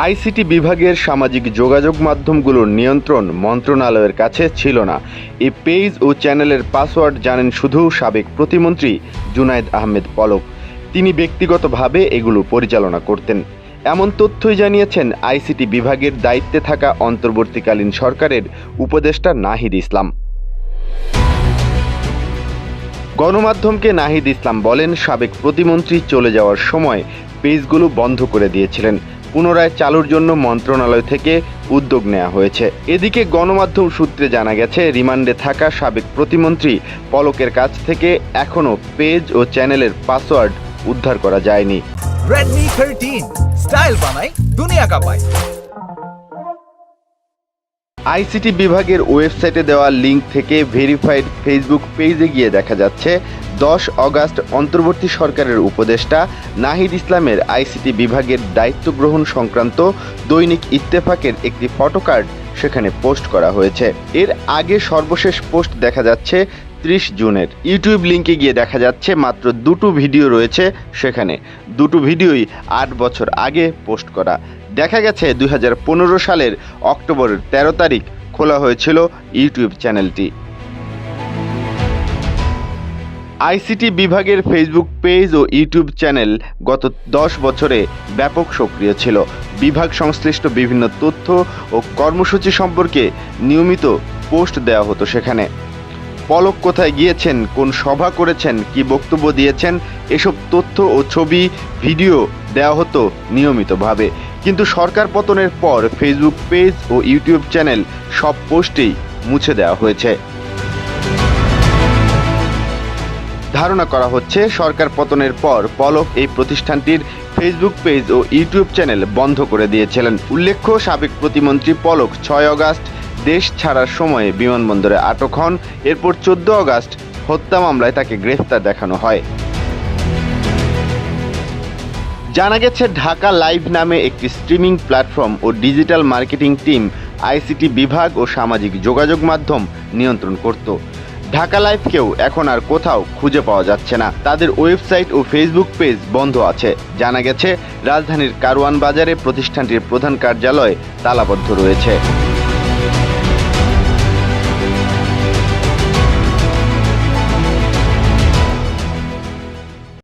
ICT বিভাগের সামাজিক যোগাযোগ মাধ্যমগুলোর নিয়ন্ত্রণ মন্ত্রণালয়ের কাছে ছিল না। এই পেজ ও চ্যানেলের পাসওয়ার্ড জানেন শুধু সাবেক প্রতিমন্ত্রী জুনায়েদ আহমেদ পলক। তিনি ব্যক্তিগতভাবে এগুলো পরিচালনা করতেন। এমন তথ্যই জানিয়েছেন আইসিটি বিভাগের দায়িত্বে থাকা অন্তর্বর্তীকালীন সরকারের উপদেষ্টা নাহিদ ইসলাম। গণমাধ্যমকে নাহিদ ইসলাম বলেন, সাবেক প্রতিমন্ত্রী চলে যাওয়ার সময় পেজগুলো বন্ধ করে দিয়েছিলেন। পুনরায় চালুর জন্য মন্ত্রণালয় থেকে উদ্যোগ নেওয়া হয়েছে। এদিকে গণমাধ্যম সূত্রে জানা গেছে, রিমান্ডে থাকা সাবেক প্রতিমন্ত্রী পলকের কাছ থেকে এখনও পেজ ও চ্যানেলের পাসওয়ার্ড উদ্ধার করা যায়নি। Redmi 13 স্টাইল বানাই দুনিয়া কাঁপায়। আইসিটি বিভাগের ওয়েবসাইটে দেওয়া লিঙ্ক থেকে ভেরিফাইড ফেসবুক পেজে গিয়ে দেখা যাচ্ছে 10 অগাস্ট অন্তর্বর্তী সরকারের উপদেষ্টা নাহিদ ইসলামের আইসিটি বিভাগের দায়িত্ব গ্রহণ সংক্রান্ত দৈনিক ইত্তেফাকের একটি ফটোকার্ড সেখানে পোস্ট করা হয়েছে। এর আগে সর্বশেষ পোস্ট দেখা যাচ্ছে 30 জুনের। ইউটিউব লিঙ্কে গিয়ে দেখা যাচ্ছে মাত্র 2টো ভিডিও রয়েছে সেখানে। 2টো ভিডিওই 8 বছর আগে পোস্ট করা। দেখা গেছে 2015 সালের অক্টোবরের 13 তারিখ খোলা হয়েছিল ইউটিউব চ্যানেলটি। আইসিটি বিভাগের ফেসবুক পেজ ও ইউটিউব চ্যানেল গত 10 বছরে ব্যাপক সক্রিয় ছিল। বিভাগ সংশ্লিষ্ট বিভিন্ন তথ্য ও কর্মসূচি সম্পর্কে নিয়মিত পোস্ট দেওয়া হতো সেখানে। পলক কোথায় গিয়েছেন, কোন সভা করেছেন, কি বক্তব্য দিয়েছেন, এসব তথ্য ও ছবি ভিডিও দেওয়া হতো নিয়মিতভাবে। কিন্তু সরকার পতনের পর ফেসবুক পেজ ও ইউটিউব চ্যানেল সব পোস্টেই মুছে দেওয়া হয়েছে। ধারণা করা হচ্ছে, সরকার পতনের পর পলক এই প্রতিষ্ঠানটির ফেসবুক পেজ ও ইউটিউব চ্যানেল বন্ধ করে দিয়েছিলেন। উল্লেখ্য, সাবেক প্রতিমন্ত্রী পলক 6 অগাস্ট দেশ ছাড়ার সময়ে বিমানবন্দরে আটক হন। এরপর 14 অগাস্ট হত্যা মামলায় তাকে গ্রেফতার দেখানো হয়। জানা গেছে, ঢাকা লাইভ নামে একটি স্ট্রিমিং প্ল্যাটফর্ম ও ডিজিটাল মার্কেটিং টিম আইসিটি বিভাগ ও সামাজিক যোগাযোগ মাধ্যম নিয়ন্ত্রণ করত। ঢাকা লাইভকেও এখন আর কোথাও খুঁজে পাওয়া যাচ্ছে না। তাদের ওয়েবসাইট ও ফেসবুক পেজ বন্ধ আছে। জানা গেছে, রাজধানীর কারওয়ান বাজারে প্রতিষ্ঠানটির প্রধান কার্যালয় তালাবদ্ধ রয়েছে।